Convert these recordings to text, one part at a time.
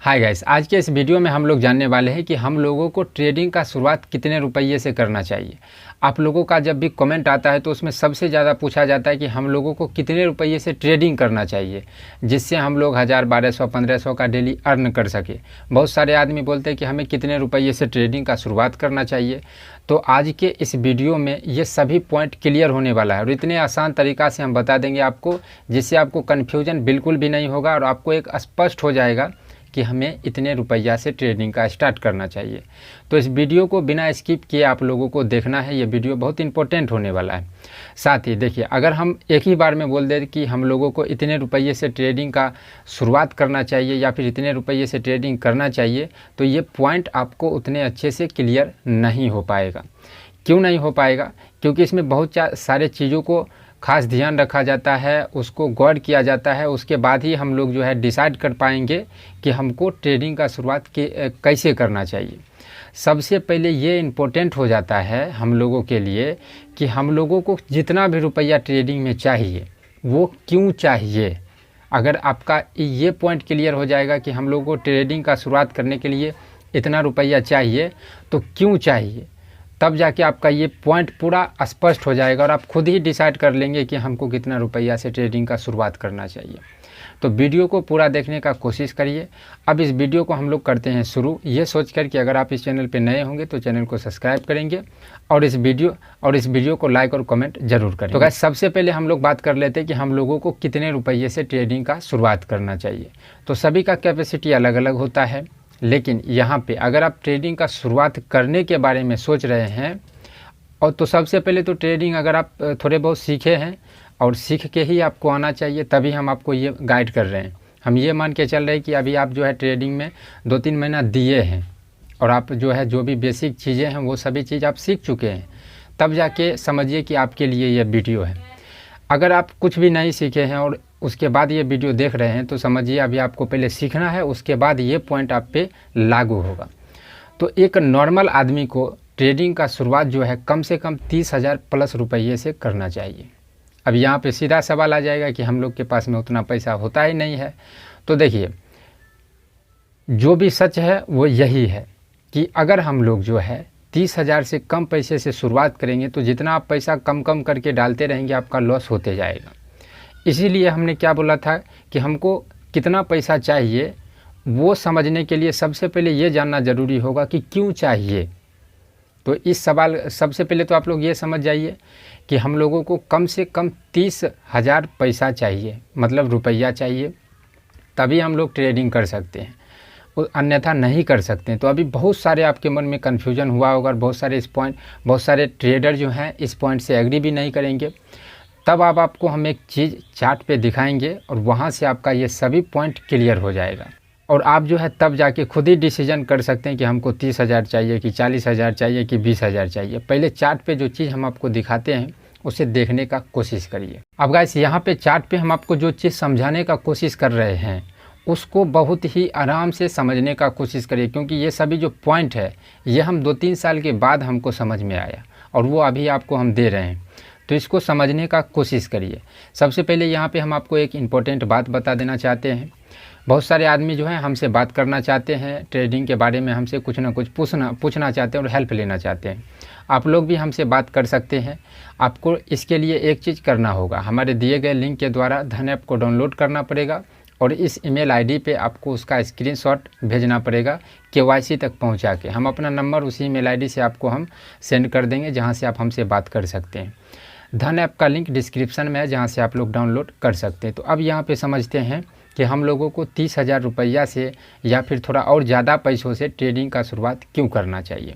Hi guys, आज के इस वीडियो में हम लोग जानने वाले हैं कि हम लोगों को ट्रेडिंग का शुरुआत कितने रुपये से करना चाहिए। आप लोगों का जब भी कमेंट आता है तो उसमें सबसे ज़्यादा पूछा जाता है कि हम लोगों को कितने रुपये से ट्रेडिंग करना चाहिए जिससे हम लोग 1000, 1200, 1500 का डेली अर्न कर सके। बहुत सारे आदमी बोलते हैं कि हमें कितने रुपये से ट्रेडिंग का शुरुआत करना चाहिए। तो आज के इस वीडियो में ये सभी पॉइंट क्लियर होने वाला है और इतने आसान तरीक़ा से हम बता देंगे आपको, जिससे आपको कन्फ्यूजन बिल्कुल भी नहीं होगा और आपको एक स्पष्ट हो जाएगा कि हमें इतने रुपया से ट्रेडिंग का स्टार्ट करना चाहिए। तो इस वीडियो को बिना स्किप किए आप लोगों को देखना है। ये वीडियो बहुत इंपॉर्टेंट होने वाला है। साथ ही देखिए, अगर हम एक ही बार में बोल दें कि हम लोगों को इतने रुपये से ट्रेडिंग का शुरुआत करना चाहिए या फिर इतने रुपये से ट्रेडिंग करना चाहिए, तो ये पॉइंट आपको उतने अच्छे से क्लियर नहीं हो पाएगा। क्यों नहीं हो पाएगा? क्योंकि इसमें बहुत सारे चीज़ों को खास ध्यान रखा जाता है, उसको गौर किया जाता है। उसके बाद ही हम लोग जो है डिसाइड कर पाएंगे कि हमको ट्रेडिंग का शुरुआत कैसे करना चाहिए। सबसे पहले ये इम्पोर्टेंट हो जाता है हम लोगों के लिए कि हम लोगों को जितना भी रुपया ट्रेडिंग में चाहिए वो क्यों चाहिए। अगर आपका ये पॉइंट क्लियर हो जाएगा कि हम लोगों को ट्रेडिंग का शुरुआत करने के लिए इतना रुपया चाहिए तो क्यों चाहिए, तब जाके आपका ये पॉइंट पूरा स्पष्ट हो जाएगा और आप खुद ही डिसाइड कर लेंगे कि हमको कितना रुपया से ट्रेडिंग का शुरुआत करना चाहिए। तो वीडियो को पूरा देखने का कोशिश करिए। अब इस वीडियो को हम लोग करते हैं शुरू, ये सोचकर कि अगर आप इस चैनल पे नए होंगे तो चैनल को सब्सक्राइब करेंगे और इस वीडियो को लाइक और कमेंट जरूर करें। तो गाइस, सबसे पहले हम लोग बात कर लेते हैं कि हम लोगों को कितने रुपये से ट्रेडिंग का शुरुआत करना चाहिए। तो सभी का कैपेसिटी अलग अलग होता है, लेकिन यहाँ पे अगर आप ट्रेडिंग का शुरुआत करने के बारे में सोच रहे हैं और तो सबसे पहले तो ट्रेडिंग अगर आप थोड़े बहुत सीखे हैं और सीख के ही आपको आना चाहिए, तभी हम आपको ये गाइड कर रहे हैं। हम ये मान के चल रहे हैं कि अभी आप जो है ट्रेडिंग में 2-3 महीना दिए हैं और आप जो है जो भी बेसिक चीज़ें हैं वो सभी चीज़ आप सीख चुके हैं, तब जाके समझिए कि आपके लिए ये वीडियो है। अगर आप कुछ भी नहीं सीखे हैं और उसके बाद ये वीडियो देख रहे हैं तो समझिए अभी आपको पहले सीखना है, उसके बाद ये पॉइंट आप पे लागू होगा। तो एक नॉर्मल आदमी को ट्रेडिंग का शुरुआत जो है कम से कम 30,000 प्लस रुपये से करना चाहिए। अब यहाँ पे सीधा सवाल आ जाएगा कि हम लोग के पास में उतना पैसा होता ही नहीं है। तो देखिए, जो भी सच है वो यही है कि अगर हम लोग जो है 30,000 से कम पैसे से शुरुआत करेंगे तो जितना आप पैसा कम कम करके डालते रहेंगे आपका लॉस होते जाएगा। इसीलिए हमने क्या बोला था कि हमको कितना पैसा चाहिए वो समझने के लिए सबसे पहले ये जानना ज़रूरी होगा कि क्यों चाहिए। तो इस सवाल सबसे पहले तो आप लोग ये समझ जाइए कि हम लोगों को कम से कम 30,000 पैसा चाहिए, मतलब रुपया चाहिए, तभी हम लोग ट्रेडिंग कर सकते हैं, अन्यथा नहीं कर सकते हैं। तो अभी बहुत सारे आपके मन में कन्फ्यूजन हुआ होगा और बहुत सारे ट्रेडर जो हैं इस पॉइंट से एग्री भी नहीं करेंगे। तब आपको हम एक चीज़ चार्ट पे दिखाएंगे और वहाँ से आपका ये सभी पॉइंट क्लियर हो जाएगा और आप जो है तब जाके खुद ही डिसीजन कर सकते हैं कि हमको 30,000 चाहिए कि 40,000 चाहिए कि 20,000 चाहिए। पहले चार्ट पे जो चीज़ हम आपको दिखाते हैं उसे देखने का कोशिश करिए। अब गाइस, यहाँ पे चार्ट पे हम आपको जो चीज़ समझाने का कोशिश कर रहे हैं उसको बहुत ही आराम से समझने का कोशिश करिए, क्योंकि ये सभी जो पॉइंट है ये हम 2-3 साल के बाद हमको समझ में आया और वो अभी आपको हम दे रहे हैं। तो इसको समझने का कोशिश करिए। सबसे पहले यहाँ पे हम आपको एक इम्पोर्टेंट बात बता देना चाहते हैं। बहुत सारे आदमी जो हैं हमसे बात करना चाहते हैं ट्रेडिंग के बारे में, हमसे कुछ ना कुछ पूछना चाहते हैं और हेल्प लेना चाहते हैं। आप लोग भी हमसे बात कर सकते हैं। आपको इसके लिए एक चीज़ करना होगा, हमारे दिए गए लिंक के द्वारा धन ऐप को डाउनलोड करना पड़ेगा और इस ईमेल आईडी पे आपको उसका स्क्रीनशॉट भेजना पड़ेगा KYC तक पहुंचा के। हम अपना नंबर उसी ईमेल आईडी से आपको हम सेंड कर देंगे जहां से आप हमसे बात कर सकते हैं। धन ऐप का लिंक डिस्क्रिप्शन में है जहां से आप लोग डाउनलोड कर सकते हैं। तो अब यहाँ पे समझते हैं कि हम लोगों को 30,000 रुपया से या फिर थोड़ा और ज़्यादा पैसों से ट्रेडिंग का शुरुआत क्यों करना चाहिए।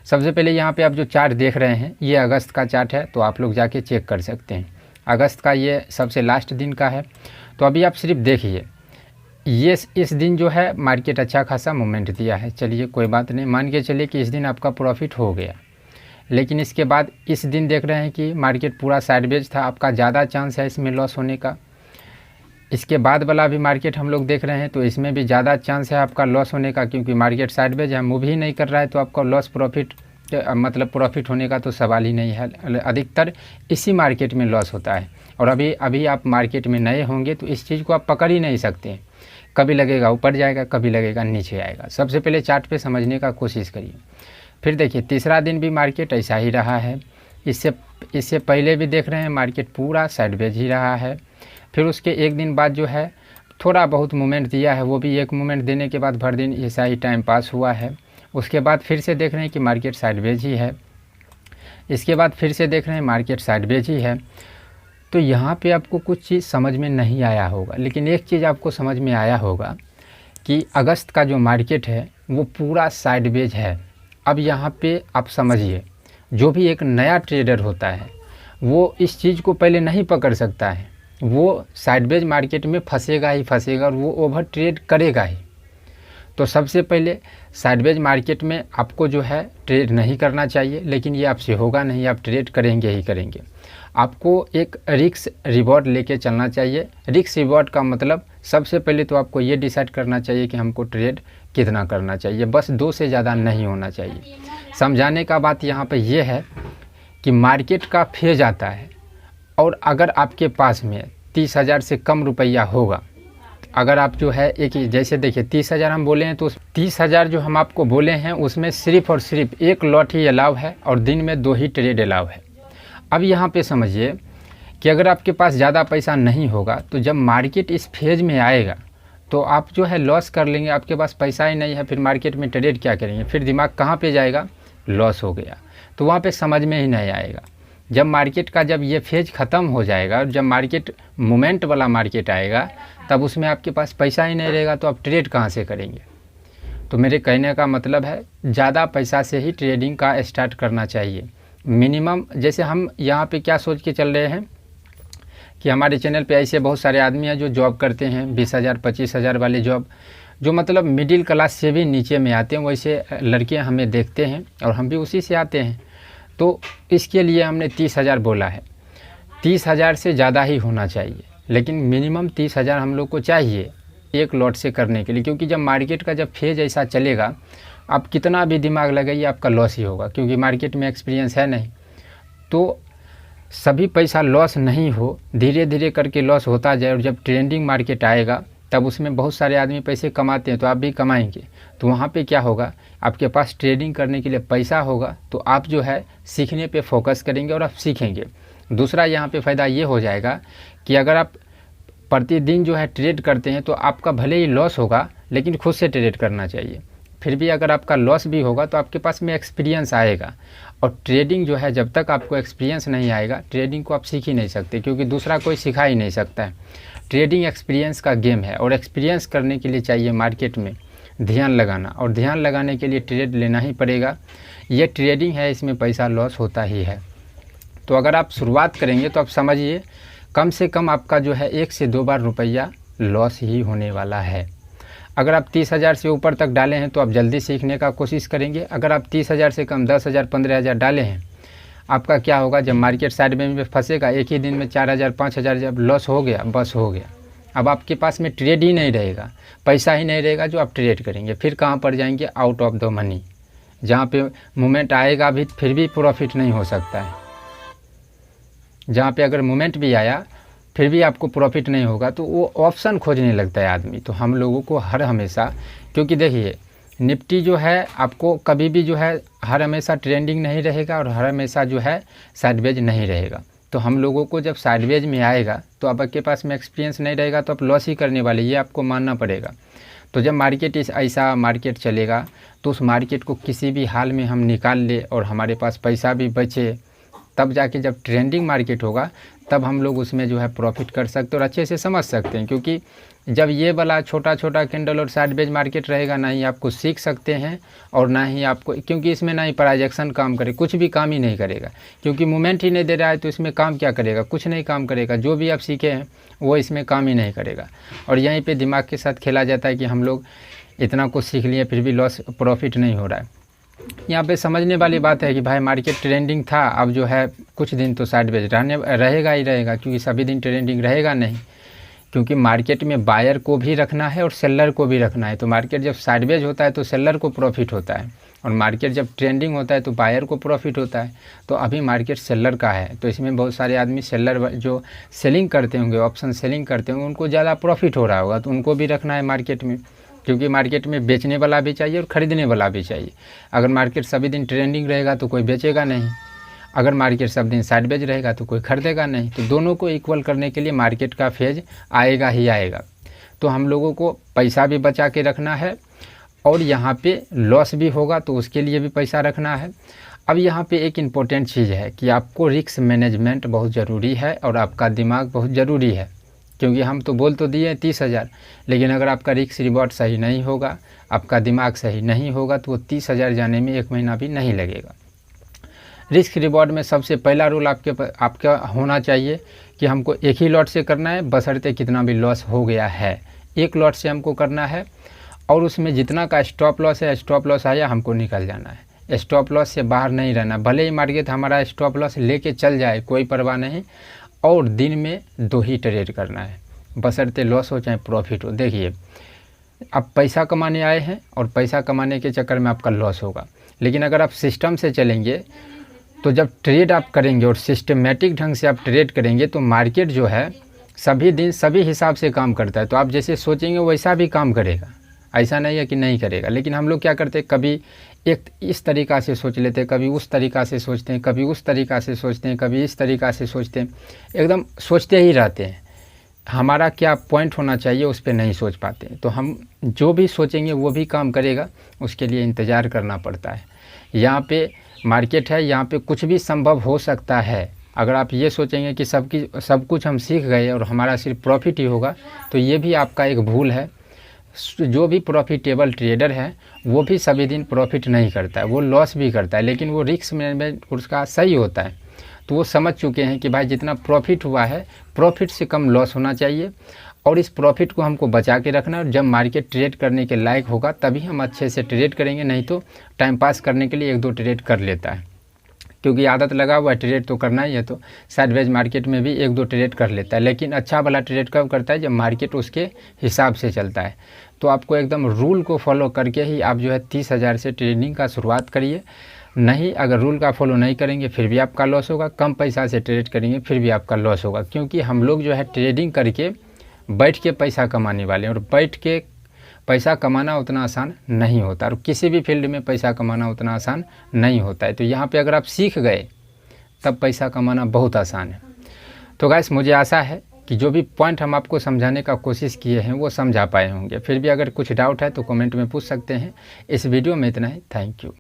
सबसे पहले यहाँ पे आप जो चार्ट देख रहे हैं ये अगस्त का चार्ट है, तो आप लोग जाके चेक कर सकते हैं। अगस्त का ये सबसे लास्ट दिन का है। तो अभी आप सिर्फ देखिए, ये इस दिन जो है मार्केट अच्छा खासा मूवमेंट दिया है। चलिए कोई बात नहीं, मान के चलिए कि इस दिन आपका प्रॉफिट हो गया, लेकिन इसके बाद इस दिन देख रहे हैं कि मार्केट पूरा साइडवेज था, आपका ज़्यादा चांस है इसमें लॉस होने का। इसके बाद वाला भी मार्केट हम लोग देख रहे हैं तो इसमें भी ज़्यादा चांस है आपका लॉस होने का, क्योंकि मार्केट साइडवेज है, मूव ही नहीं कर रहा है, तो आपका लॉस प्रॉफिट मतलब प्रॉफिट होने का तो सवाल ही नहीं है। अधिकतर इसी मार्केट में लॉस होता है। और अभी आप मार्केट में नए होंगे तो इस चीज़ को आप पकड़ ही नहीं सकते। कभी लगेगा ऊपर जाएगा, कभी लगेगा नीचे आएगा। सबसे पहले चार्ट पे समझने का कोशिश करिए। फिर देखिए तीसरा दिन भी मार्केट ऐसा ही रहा है। इससे पहले भी देख रहे हैं मार्केट पूरा साइडवेज ही रहा है। फिर उसके एक दिन बाद जो है थोड़ा बहुत मूवमेंट दिया है, वो भी एक मूवमेंट देने के बाद भर दिन ऐसा ही टाइम पास हुआ है। उसके बाद फिर से देख रहे हैं कि मार्केट साइडवेज ही है। इसके बाद फिर से देख रहे हैं मार्केट साइडवेज ही है। तो यहाँ पे आपको कुछ चीज़ समझ में नहीं आया होगा, लेकिन एक चीज़ आपको समझ में आया होगा कि अगस्त का जो मार्केट है वो पूरा साइडवेज है। अब यहाँ पे आप समझिए, जो भी एक नया ट्रेडर होता है वो इस चीज़ को पहले नहीं पकड़ सकता है। वो साइडवेज मार्केट में फंसेगा ही फंसेगा और वो ओवर ट्रेड करेगा ही। तो सबसे पहले साइडवेज मार्केट में आपको जो है ट्रेड नहीं करना चाहिए, लेकिन ये आपसे होगा नहीं, आप ट्रेड करेंगे ही करेंगे। आपको एक रिस्क रिवॉर्ड लेके चलना चाहिए। रिस्क रिवॉर्ड का मतलब सबसे पहले तो आपको ये डिसाइड करना चाहिए कि हमको ट्रेड कितना करना चाहिए, बस 2 से ज़्यादा नहीं होना चाहिए। समझाने का बात यहाँ पे ये है कि मार्केट का फेज आता है और अगर आपके पास में 30,000 से कम रुपया होगा, अगर आप जो है एक जैसे देखिए 30,000 हम बोले हैं तो 30,000 जो हम आपको बोले हैं उसमें सिर्फ और सिर्फ एक लॉट ही अलाउ है और दिन में 2 ही ट्रेड अलाउ है। अब यहाँ पे समझिए कि अगर आपके पास ज़्यादा पैसा नहीं होगा तो जब मार्केट इस फेज में आएगा तो आप जो है लॉस कर लेंगे। आपके पास पैसा ही नहीं है, फिर मार्केट में ट्रेड क्या करेंगे? फिर दिमाग कहाँ पे जाएगा? लॉस हो गया, तो वहाँ पे समझ में ही नहीं आएगा। जब मार्केट का जब ये फेज ख़त्म हो जाएगा और जब मार्केट मोमेंट वाला मार्केट आएगा तब उसमें आपके पास पैसा ही नहीं रहेगा, तो आप ट्रेड कहाँ से करेंगे? तो मेरे कहने का मतलब है ज़्यादा पैसा से ही ट्रेडिंग का स्टार्ट करना चाहिए। मिनिमम जैसे हम यहाँ पे क्या सोच के चल रहे हैं कि हमारे चैनल पे ऐसे बहुत सारे आदमी हैं जो जॉब करते हैं 20,000 25,000 वाले जॉब, जो मतलब मिडिल क्लास से भी नीचे में आते हैं, वैसे लड़कियाँ हमें देखते हैं और हम भी उसी से आते हैं। तो इसके लिए हमने 30,000 बोला है। 30,000 से ज़्यादा ही होना चाहिए, लेकिन मिनिमम 30,000 हम लोग को चाहिए एक लॉट से करने के लिए, क्योंकि जब मार्केट का जब फेज ऐसा चलेगा आप कितना भी दिमाग लगाइए आपका लॉस ही होगा, क्योंकि मार्केट में एक्सपीरियंस है नहीं। तो सभी पैसा लॉस नहीं हो, धीरे धीरे करके लॉस होता जाए और जब ट्रेंडिंग मार्केट आएगा तब उसमें बहुत सारे आदमी पैसे कमाते हैं तो आप भी कमाएंगे। तो वहाँ पे क्या होगा, आपके पास ट्रेडिंग करने के लिए पैसा होगा तो आप जो है सीखने पे फोकस करेंगे और आप सीखेंगे। दूसरा यहाँ पे फ़ायदा ये हो जाएगा कि अगर आप प्रतिदिन जो है ट्रेड करते हैं तो आपका भले ही लॉस होगा लेकिन खुद से ट्रेड करना चाहिए। फिर भी अगर आपका लॉस भी होगा तो आपके पास में एक्सपीरियंस आएगा। और ट्रेडिंग जो है जब तक आपको एक्सपीरियंस नहीं आएगा ट्रेडिंग को आप सीख ही नहीं सकते, क्योंकि दूसरा कोई सिखा ही नहीं सकता है। ट्रेडिंग एक्सपीरियंस का गेम है और एक्सपीरियंस करने के लिए चाहिए मार्केट में ध्यान लगाना, और ध्यान लगाने के लिए ट्रेड लेना ही पड़ेगा। ये ट्रेडिंग है, इसमें पैसा लॉस होता ही है। तो अगर आप शुरुआत करेंगे तो आप समझिए कम से कम आपका जो है 1 से 2 बार रुपया लॉस ही होने वाला है। अगर आप 30,000 से ऊपर तक डाले हैं तो आप जल्दी सीखने का कोशिश करेंगे। अगर आप 30,000 से कम 10,000 15,000 डाले हैं, आपका क्या होगा, जब मार्केट साइड में फंसेगा एक ही दिन में 4,000 5,000 जब लॉस हो गया, बस हो गया। अब आपके पास में ट्रेड ही नहीं रहेगा, पैसा ही नहीं रहेगा जो आप ट्रेड करेंगे। फिर कहाँ पर जाएंगे? आउट ऑफ द मनी, जहाँ पे मूवमेंट आएगा भी फिर भी प्रॉफिट नहीं हो सकता है। जहाँ पे अगर मूवमेंट भी आया फिर भी आपको प्रॉफिट नहीं होगा, तो वो ऑप्शन खोजने लगता है आदमी। तो हम लोगों को हर हमेशा, क्योंकि देखिए निफ्टी जो है आपको कभी भी जो है हर हमेशा ट्रेंडिंग नहीं रहेगा और हर हमेशा जो है साइडवेज नहीं रहेगा। तो हम लोगों को जब साइडवेज में आएगा तो आपके पास में एक्सपीरियंस नहीं रहेगा तो आप लॉस ही करने वाले, ये आपको मानना पड़ेगा। तो जब मार्केट ऐसा मार्केट चलेगा तो उस मार्केट को किसी भी हाल में हम निकाल ले और हमारे पास पैसा भी बचे, तब जाके जब ट्रेंडिंग मार्केट होगा तब हम लोग उसमें जो है प्रॉफिट कर सकते हैं और अच्छे से समझ सकते हैं। क्योंकि जब ये वाला छोटा छोटा कैंडल और साइडवेज मार्केट रहेगा, ना ही आपको सीख सकते हैं और ना ही आपको, क्योंकि इसमें ना ही प्राइजेक्शन काम करे, कुछ भी काम ही नहीं करेगा, क्योंकि मूवमेंट ही नहीं दे रहा है। तो इसमें काम क्या करेगा? कुछ नहीं काम करेगा। जो भी आप सीखे हैं वो इसमें काम ही नहीं करेगा। और यहीं पर दिमाग के साथ खेला जाता है कि हम लोग इतना कुछ सीख लिए फिर भी लॉस प्रॉफिट नहीं हो रहा है। यहाँ पे समझने वाली बात है कि भाई मार्केट ट्रेंडिंग था, अब जो है कुछ दिन तो साइडवेज रहेगा ही रहेगा, क्योंकि सभी दिन ट्रेंडिंग रहेगा नहीं, क्योंकि मार्केट में बायर को भी रखना है और सेलर को भी रखना है। तो मार्केट जब साइडवेज होता है तो सेलर को प्रॉफिट होता है और मार्केट जब ट्रेंडिंग होता है तो बायर को प्रॉफिट होता है। तो अभी मार्केट सेलर का है, तो इसमें बहुत सारे आदमी सेलर जो सेलिंग करते होंगे, ऑप्शन सेलिंग करते होंगे, उनको ज़्यादा प्रॉफिट हो रहा होगा, तो उनको भी रखना है मार्केट में, क्योंकि मार्केट में बेचने वाला भी चाहिए और ख़रीदने वाला भी चाहिए। अगर मार्केट सभी दिन ट्रेंडिंग रहेगा तो कोई बेचेगा नहीं, अगर मार्केट सब दिन साइडवेज रहेगा तो कोई खरीदेगा नहीं। तो दोनों को इक्वल करने के लिए मार्केट का फेज आएगा ही आएगा। तो हम लोगों को पैसा भी बचा के रखना है और यहाँ पे लॉस भी होगा तो उसके लिए भी पैसा रखना है। अब यहाँ पे एक इम्पोर्टेंट चीज़ है कि आपको रिस्क मैनेजमेंट बहुत ज़रूरी है और आपका दिमाग बहुत ज़रूरी है, क्योंकि हम तो बोल तो दिए 30,000, लेकिन अगर आपका रिस्क रिवॉर्ड सही नहीं होगा, आपका दिमाग सही नहीं होगा, तो वो 30,000 जाने में 1 महीना भी नहीं लगेगा। रिस्क रिवॉर्ड में सबसे पहला रूल आपका होना चाहिए कि हमको एक ही लॉट से करना है, बशर्ते कितना भी लॉस हो गया है, एक लॉट से हमको करना है और उसमें जितना का स्टॉप लॉस है, स्टॉप लॉस आया हमको निकल जाना है, स्टॉप लॉस से बाहर नहीं रहना। भले ही मार्केट हमारा स्टॉप लॉस लेके चल जाए कोई परवाह नहीं, और दिन में 2 ही ट्रेड करना है, बशर्ते लॉस हो चाहे प्रॉफिट हो। देखिए, आप पैसा कमाने आए हैं और पैसा कमाने के चक्कर में आपका लॉस होगा, लेकिन अगर आप सिस्टम से चलेंगे तो जब ट्रेड आप करेंगे और सिस्टमेटिक ढंग से आप ट्रेड करेंगे तो मार्केट जो है सभी दिन सभी हिसाब से काम करता है। तो आप जैसे सोचेंगे वैसा भी काम करेगा, ऐसा नहीं है कि नहीं करेगा। लेकिन हम लोग क्या करते हैं, कभी एक इस तरीक़ा से सोच लेते हैं, कभी उस तरीक़ा से सोचते हैं, कभी उस तरीक़ा से सोचते हैं, कभी इस तरीक़ा से सोचते हैं, एकदम सोचते ही रहते हैं। हमारा क्या पॉइंट होना चाहिए उस पर नहीं सोच पाते। तो हम जो भी सोचेंगे वो भी काम करेगा, उसके लिए इंतज़ार करना पड़ता है। यहाँ पे मार्केट है, यहाँ पे कुछ भी संभव हो सकता है। अगर आप ये सोचेंगे कि सब कुछ हम सीख गए और हमारा सिर्फ प्रॉफिट ही होगा, तो ये भी आपका एक भूल है। जो भी प्रॉफिटेबल ट्रेडर है वो भी सभी दिन प्रॉफिट नहीं करता है, वो लॉस भी करता है, लेकिन वो रिस्क मैनेजमेंट उसका सही होता है। तो वो समझ चुके हैं कि भाई जितना प्रॉफिट हुआ है, प्रॉफिट से कम लॉस होना चाहिए और इस प्रॉफिट को हमको बचा के रखना है। और जब मार्केट ट्रेड करने के लायक होगा तभी हम अच्छे से ट्रेड करेंगे, नहीं तो टाइम पास करने के लिए 1-2 ट्रेड कर लेता है, क्योंकि आदत लगा हुआ है ट्रेड तो करना ही है, तो साइडवेज मार्केट में भी 1-2 ट्रेड कर लेता है। लेकिन अच्छा वाला ट्रेड कब करता है, जब मार्केट उसके हिसाब से चलता है। तो आपको एकदम रूल को फॉलो करके ही आप जो है 30,000 से ट्रेडिंग का शुरुआत करिए। नहीं, अगर रूल का फॉलो नहीं करेंगे फिर भी आपका लॉस होगा, कम पैसा से ट्रेड करेंगे फिर भी आपका लॉस होगा, क्योंकि हम लोग जो है ट्रेडिंग करके बैठ के पैसा कमाने वाले हैं, और बैठ के पैसा कमाना उतना आसान नहीं होता, और किसी भी फील्ड में पैसा कमाना उतना आसान नहीं होता है। तो यहाँ पे अगर आप सीख गए तब पैसा कमाना बहुत आसान है। तो गाइस, मुझे आशा है कि जो भी पॉइंट हम आपको समझाने का कोशिश किए हैं वो समझा पाए होंगे। फिर भी अगर कुछ डाउट है तो कमेंट में पूछ सकते हैं। इस वीडियो में इतना ही, थैंक यू।